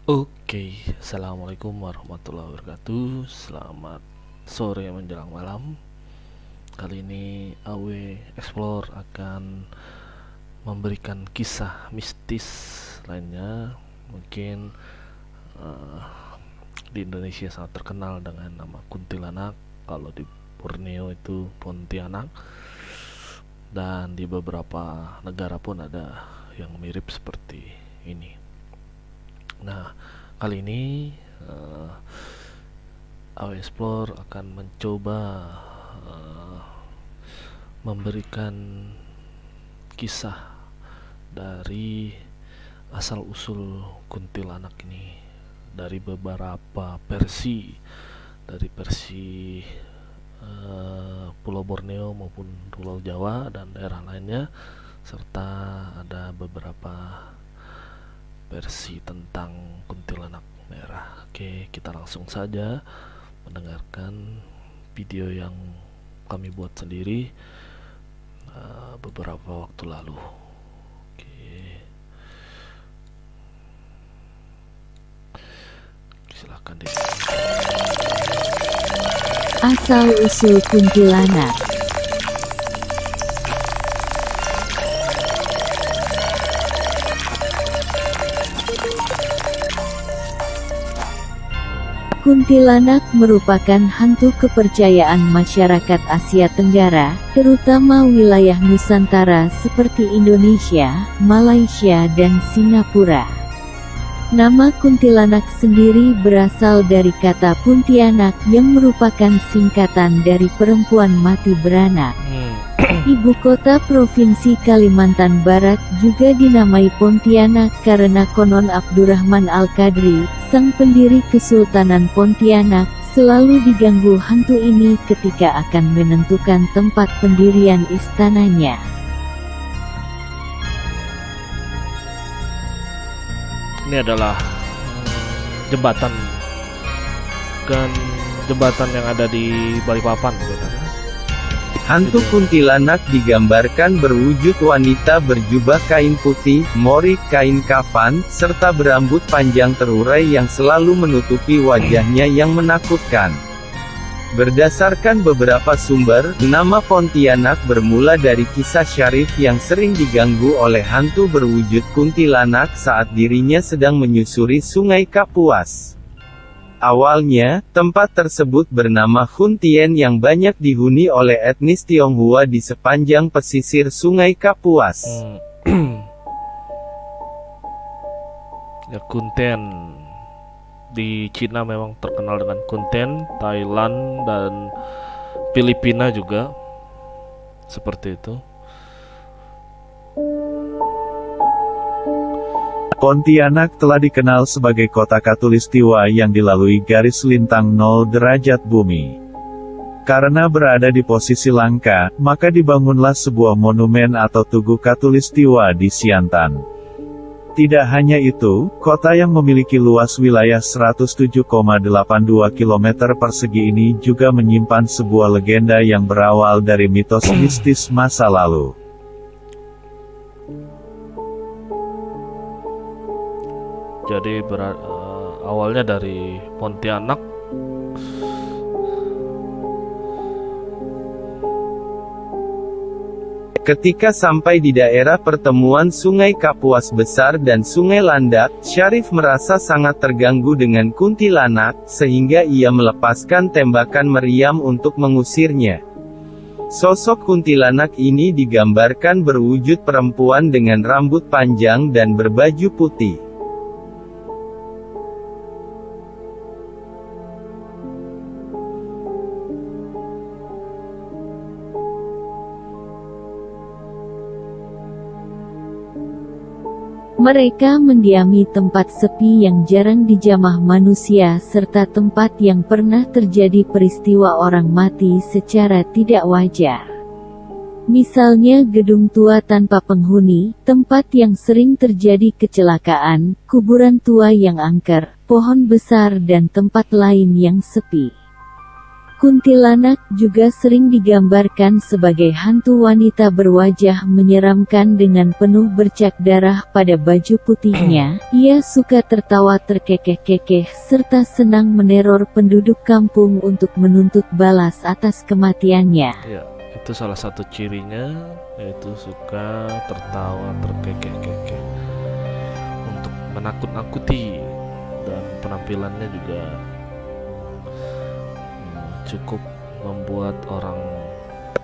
Oke, assalamualaikum warahmatullahi wabarakatuh. Selamat sore menjelang malam. Kali ini AW Explore akan memberikan kisah mistis lainnya. Mungkin eh, di Indonesia sangat terkenal dengan nama kuntilanak. Kalau di Borneo itu Pontianak, dan di beberapa negara pun ada yang mirip seperti ini. Nah, kali ini uh, AW Explore akan mencoba uh, memberikan kisah dari asal-usul kuntilanak ini dari beberapa versi, dari versi Pulau Borneo maupun Pulau Jawa dan daerah lainnya, serta ada beberapa versi tentang kuntilanak merah. Oke, kita langsung saja mendengarkan video yang kami buat sendiri beberapa waktu lalu. Oke, silahkan deh. Asal-usul kuntilanak. Kuntilanak merupakan hantu kepercayaan masyarakat Asia Tenggara, terutama wilayah Nusantara seperti Indonesia, Malaysia dan Singapura. Nama kuntilanak sendiri berasal dari kata Puntianak yang merupakan singkatan dari perempuan mati beranak. Ibu kota Provinsi Kalimantan Barat juga dinamai Pontianak karena konon Abdurrahman Al-Qadri, sang pendiri Kesultanan Pontianak, selalu diganggu hantu ini ketika akan menentukan tempat pendirian istananya. Ini adalah jembatan yang ada di Balikpapan, sebenarnya. Hantu kuntilanak digambarkan berwujud wanita berjubah kain putih, morik kain kafan, serta berambut panjang terurai yang selalu menutupi wajahnya yang menakutkan. Berdasarkan beberapa sumber, nama Pontianak bermula dari kisah Syarif yang sering diganggu oleh hantu berwujud kuntilanak saat dirinya sedang menyusuri Sungai Kapuas. Awalnya, tempat tersebut bernama Huntien yang banyak dihuni oleh etnis Tionghoa di sepanjang pesisir Sungai Kapuas. Ya, Kunten di Cina memang terkenal dengan Kunten, Thailand dan Filipina juga seperti itu. Pontianak telah dikenal sebagai kota khatulistiwa yang dilalui garis lintang 0 derajat bumi. Karena berada di posisi langka, maka dibangunlah sebuah monumen atau tugu khatulistiwa di Siantan. Tidak hanya itu, kota yang memiliki luas wilayah 107,82 km persegi ini juga menyimpan sebuah legenda yang berawal dari mitos mistis masa lalu. Jadi awalnya dari Pontianak. Ketika sampai di daerah pertemuan Sungai Kapuas Besar dan Sungai Landak, Syarif merasa sangat terganggu dengan kuntilanak, sehingga ia melepaskan tembakan meriam untuk mengusirnya. Sosok kuntilanak ini digambarkan berwujud perempuan dengan rambut panjang dan berbaju putih. Mereka mendiami tempat sepi yang jarang dijamah manusia serta tempat yang pernah terjadi peristiwa orang mati secara tidak wajar. Misalnya gedung tua tanpa penghuni, tempat yang sering terjadi kecelakaan, kuburan tua yang angker, pohon besar dan tempat lain yang sepi. Kuntilanak juga sering digambarkan sebagai hantu wanita berwajah menyeramkan dengan penuh bercak darah pada baju putihnya. Ia suka tertawa terkekeh-kekeh serta senang meneror penduduk kampung untuk menuntut balas atas kematiannya. Ya, itu salah satu cirinya, yaitu suka tertawa terkekeh-kekeh untuk menakut-nakuti, dan penampilannya juga cukup membuat orang.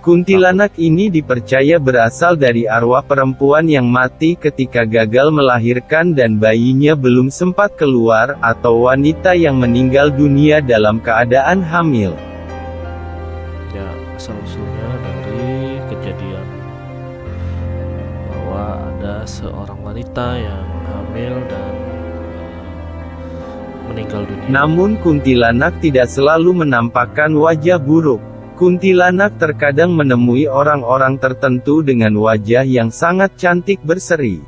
Kuntilanak ini dipercaya berasal dari arwah perempuan yang mati ketika gagal melahirkan dan bayinya belum sempat keluar, atau wanita yang meninggal dunia dalam keadaan hamil. Ya, asal-usulnya dari kejadian bahwa ada seorang wanita yang hamil dan meninggal dunia. Namun kuntilanak tidak selalu menampakkan wajah buruk. Kuntilanak terkadang menemui orang-orang tertentu dengan wajah yang sangat cantik berseri.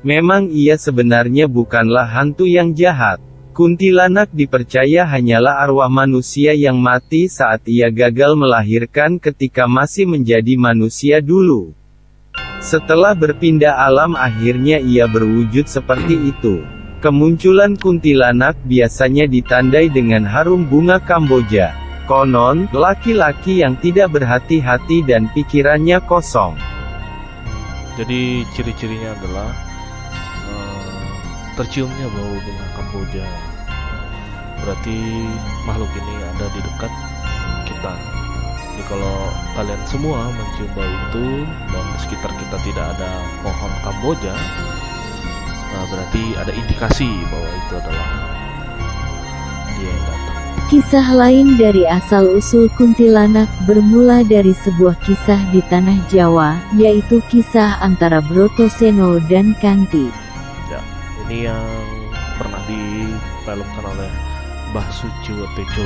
Memang ia sebenarnya bukanlah hantu yang jahat. Kuntilanak dipercaya hanyalah arwah manusia yang mati saat ia gagal melahirkan ketika masih menjadi manusia dulu. Setelah berpindah alam akhirnya ia berwujud seperti itu. Kemunculan kuntilanak biasanya ditandai dengan harum bunga Kamboja. Konon, laki-laki yang tidak berhati-hati dan pikirannya kosong. Jadi ciri-cirinya adalah terciumnya bau bunga Kamboja. Berarti makhluk ini ada di dekat kita. Jadi kalau kalian semua mencium bau itu dan di sekitar kita tidak ada pohon Kamboja, berarti ada indikasi bahwa itu adalah dia yang datang. Kisah lain dari asal-usul kuntilanak bermula dari sebuah kisah di tanah Jawa, yaitu kisah antara Brotoseno dan Kanti. Ya, ini yang pernah difilmkan oleh Mbah Suciwo Tejo,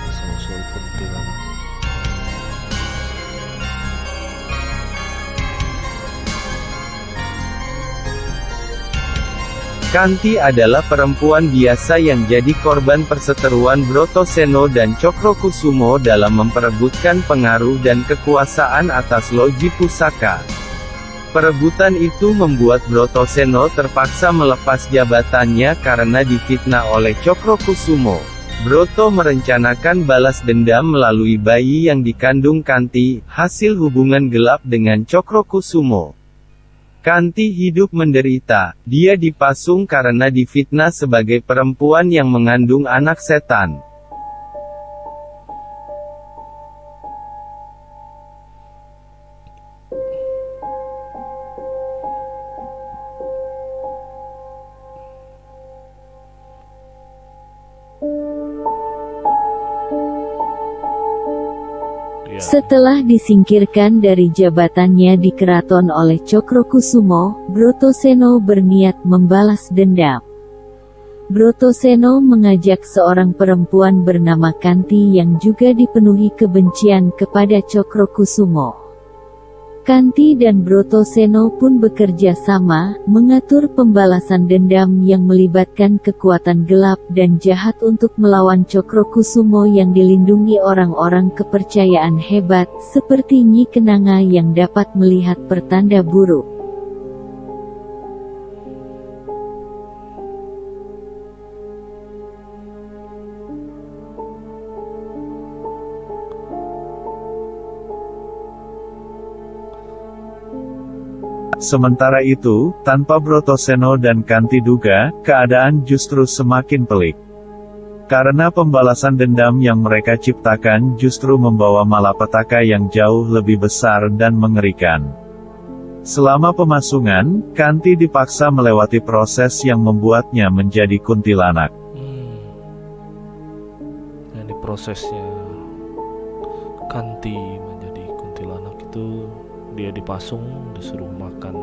asal-usul kuntilanak. Kanti adalah perempuan biasa yang jadi korban perseteruan Brotoseno dan Cokrokusumo dalam memperebutkan pengaruh dan kekuasaan atas loji pusaka. Perebutan itu membuat Brotoseno terpaksa melepas jabatannya karena difitnah oleh Cokrokusumo. Broto merencanakan balas dendam melalui bayi yang dikandung Kanti, hasil hubungan gelap dengan Cokrokusumo. Kanti hidup menderita. Dia dipasung karena difitnah sebagai perempuan yang mengandung anak setan. Setelah disingkirkan dari jabatannya di keraton oleh Cokrokusumo, Brotoseno berniat membalas dendam. Brotoseno mengajak seorang perempuan bernama Kanti yang juga dipenuhi kebencian kepada Cokrokusumo. Kanti dan Brotoseno pun bekerja sama, mengatur pembalasan dendam yang melibatkan kekuatan gelap dan jahat untuk melawan Cokrokusumo yang dilindungi orang-orang kepercayaan hebat, seperti Nyi Kenanga yang dapat melihat pertanda buruk. Sementara itu, tanpa Brotoseno dan Kanti duga, keadaan justru semakin pelik. Karena pembalasan dendam yang mereka ciptakan justru membawa malapetaka yang jauh lebih besar dan mengerikan. Selama pemasungan, Kanti dipaksa melewati proses yang membuatnya menjadi kuntilanak. Ini prosesnya Kanti menjadi kuntilanak itu, dia dipasung, disuruh makan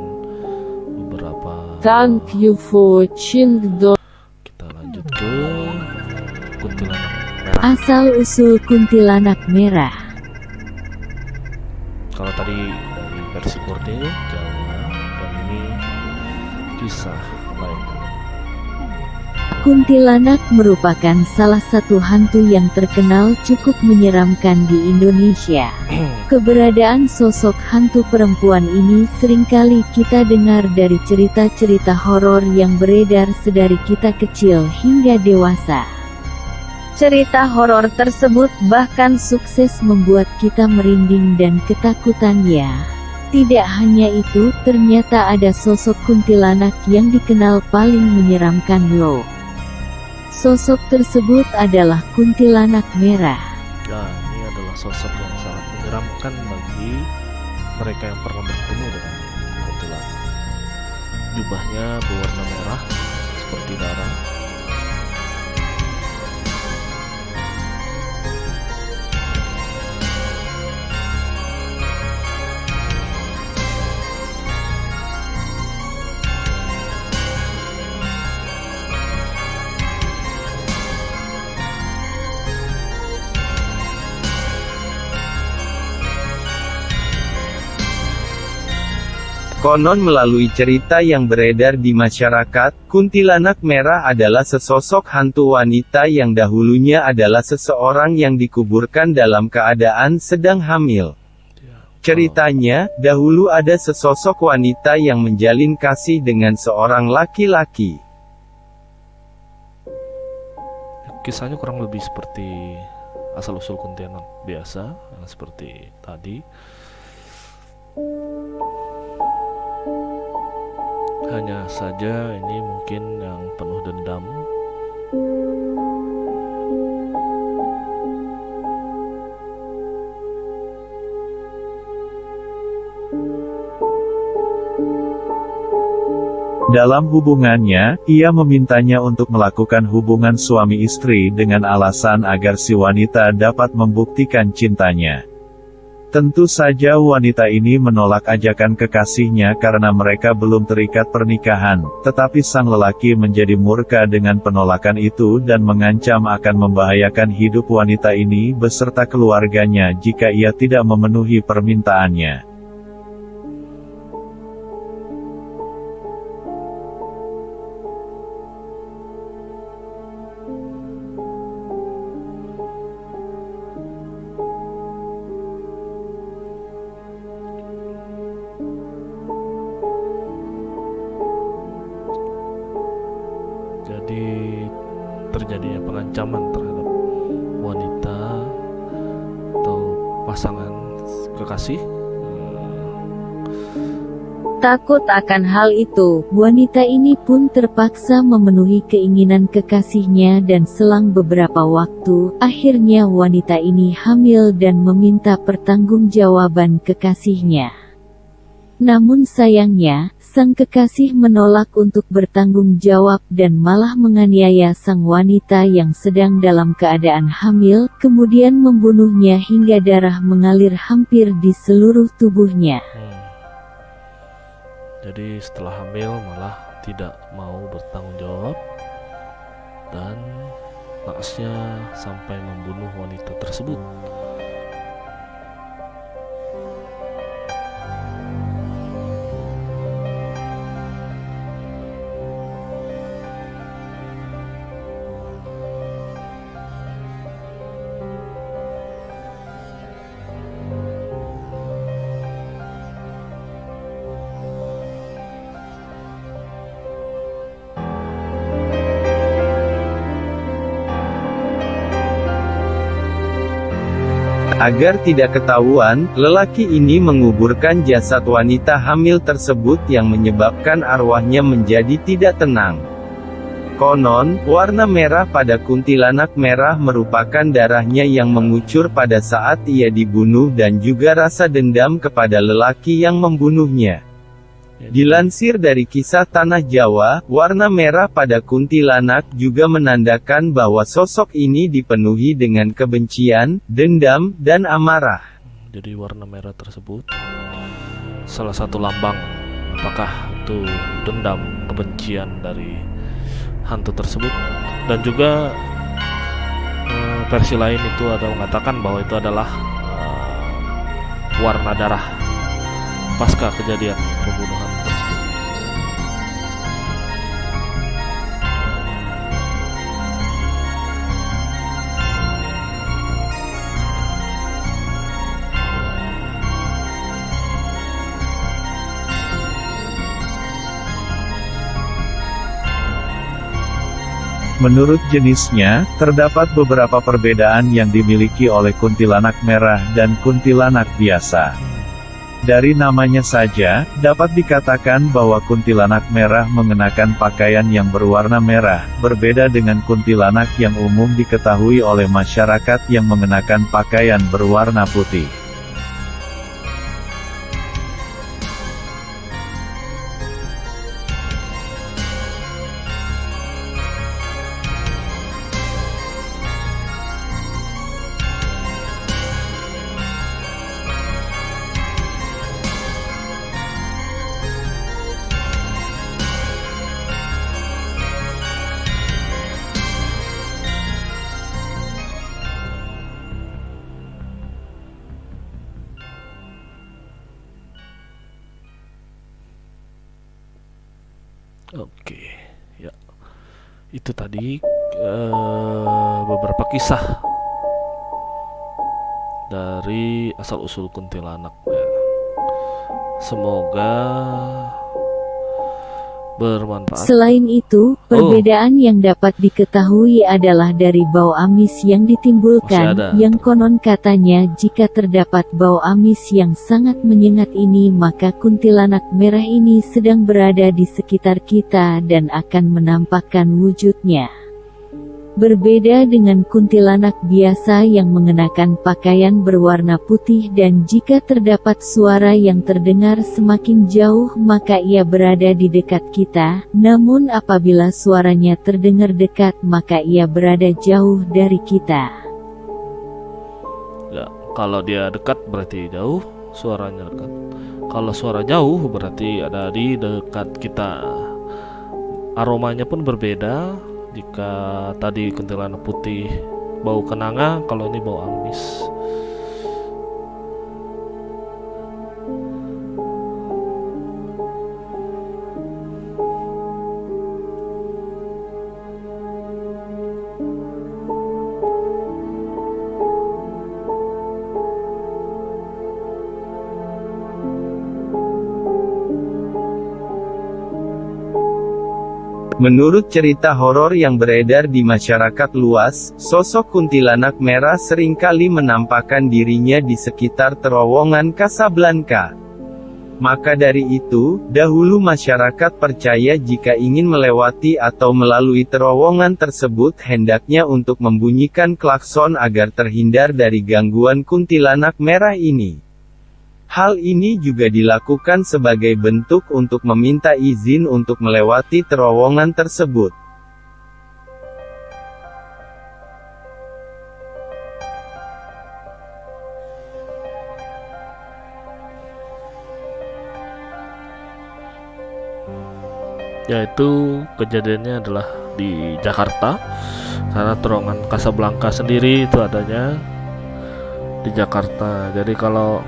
beberapa. Thank you for watching. Kita lanjut ke kuntilanak merah. Asal-usul kuntilanak merah. Kalau tadi dari versi Borneo, Jawa, dan ini kisah lain. Kuntilanak merupakan salah satu hantu yang terkenal cukup menyeramkan di Indonesia. Keberadaan sosok hantu perempuan ini seringkali kita dengar dari cerita-cerita horor yang beredar sedari kita kecil hingga dewasa. Cerita horor tersebut bahkan sukses membuat kita merinding dan ketakutan ya. Tidak hanya itu, ternyata ada sosok kuntilanak yang dikenal paling menyeramkan loh. Sosok tersebut adalah kuntilanak merah. Nah, ini adalah sosok yang sangat menyeramkan bagi mereka yang pernah bertemu dengan kuntilanak. Jubahnya berwarna merah seperti darah. Konon melalui cerita yang beredar di masyarakat, kuntilanak merah adalah sesosok hantu wanita yang dahulunya adalah seseorang yang dikuburkan dalam keadaan sedang hamil. Ceritanya, dahulu ada sesosok wanita yang menjalin kasih dengan seorang laki-laki. Kisahnya kurang lebih seperti asal-usul kuntilanak biasa, seperti tadi. Hanya saja ini mungkin yang penuh dendam. Dalam hubungannya, ia memintanya untuk melakukan hubungan suami istri dengan alasan agar si wanita dapat membuktikan cintanya. Tentu saja wanita ini menolak ajakan kekasihnya karena mereka belum terikat pernikahan, tetapi sang lelaki menjadi murka dengan penolakan itu dan mengancam akan membahayakan hidup wanita ini beserta keluarganya jika ia tidak memenuhi permintaannya. Jadi terjadinya pengancaman terhadap wanita atau pasangan kekasih. Takut akan hal itu, wanita ini pun terpaksa memenuhi keinginan kekasihnya dan selang beberapa waktu, akhirnya wanita ini hamil dan meminta pertanggungjawaban kekasihnya. Namun sayangnya, sang kekasih menolak untuk bertanggung jawab dan malah menganiaya sang wanita yang sedang dalam keadaan hamil, kemudian membunuhnya hingga darah mengalir hampir di seluruh tubuhnya. Jadi setelah hamil malah tidak mau bertanggung jawab dan naasnya sampai membunuh wanita tersebut. Agar tidak ketahuan, lelaki ini menguburkan jasad wanita hamil tersebut yang menyebabkan arwahnya menjadi tidak tenang. Konon, warna merah pada kuntilanak merah merupakan darahnya yang mengucur pada saat ia dibunuh dan juga rasa dendam kepada lelaki yang membunuhnya. Dilansir dari kisah Tanah Jawa, warna merah pada kuntilanak juga menandakan bahwa sosok ini dipenuhi dengan kebencian, dendam, dan amarah. Jadi warna merah tersebut salah satu lambang apakah itu dendam, kebencian dari hantu tersebut. Dan juga versi lain itu ada mengatakan bahwa itu adalah warna darah pasca kejadian pembunuhan tersebut. Menurut jenisnya, terdapat beberapa perbedaan yang dimiliki oleh kuntilanak merah dan kuntilanak biasa. Dari namanya saja, dapat dikatakan bahwa kuntilanak merah mengenakan pakaian yang berwarna merah, berbeda dengan kuntilanak yang umum diketahui oleh masyarakat yang mengenakan pakaian berwarna putih. Oke, ya. Itu tadi beberapa kisah dari asal-usul kuntilanak. Ya. Semoga bermanfaat. Selain itu, perbedaan yang dapat diketahui adalah dari bau amis yang Masih ditimbulkan, ada. yang konon katanya jika terdapat bau amis yang sangat menyengat ini maka kuntilanak merah ini sedang berada di sekitar kita dan akan menampakkan wujudnya. Berbeda dengan kuntilanak biasa yang mengenakan pakaian berwarna putih dan jika terdapat suara yang terdengar semakin jauh maka ia berada di dekat kita, namun apabila suaranya terdengar dekat maka ia berada jauh dari kita. Ya, kalau dia dekat berarti jauh, suaranya dekat. Kalau suara jauh berarti ada di dekat kita. Aromanya pun berbeda. Jika tadi kuntilanak putih bau kenanga, kalau ini bau amis. Menurut cerita horor yang beredar di masyarakat luas, sosok kuntilanak merah seringkali menampakkan dirinya di sekitar terowongan Casablanca. Maka dari itu, dahulu masyarakat percaya jika ingin melewati atau melalui terowongan tersebut hendaknya untuk membunyikan klakson agar terhindar dari gangguan kuntilanak merah ini. Hal ini juga dilakukan sebagai bentuk untuk meminta izin untuk melewati terowongan tersebut. Yaitu kejadiannya adalah di Jakarta, karena terowongan Casablanca sendiri itu adanya di Jakarta. Jadi kalau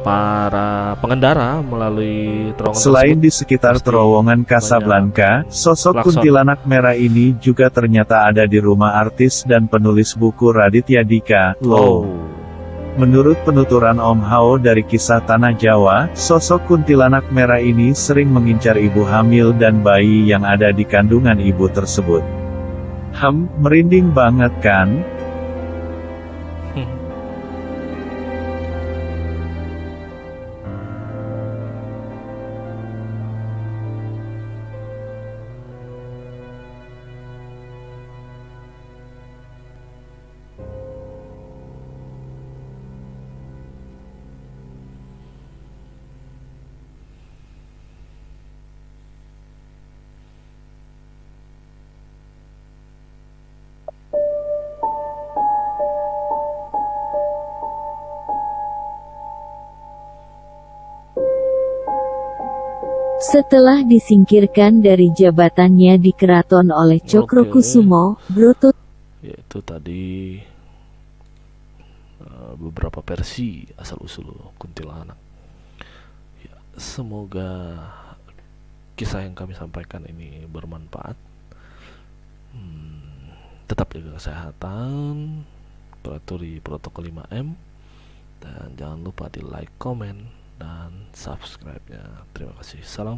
para pengendara melalui terowongan Selain tersebut, di sekitar pasti terowongan Casablanca, sosok klakson. kuntilanak merah ini juga ternyata ada di rumah artis dan penulis buku Raditya Dika, Low. Menurut penuturan Om Hao dari kisah Tanah Jawa, sosok kuntilanak merah ini sering mengincar ibu hamil dan bayi yang ada di kandungan ibu tersebut. Merinding banget kan? Setelah disingkirkan dari jabatannya di keraton oleh Cokrokusumo, Broto Yaitu tadi beberapa versi asal-usul kuntilanak. Ya, semoga kisah yang kami sampaikan ini bermanfaat. Tetap jaga kesehatan, patuhi protokol 5M, dan jangan lupa di like, komen, dan subscribe-nya. Terima kasih. Salam.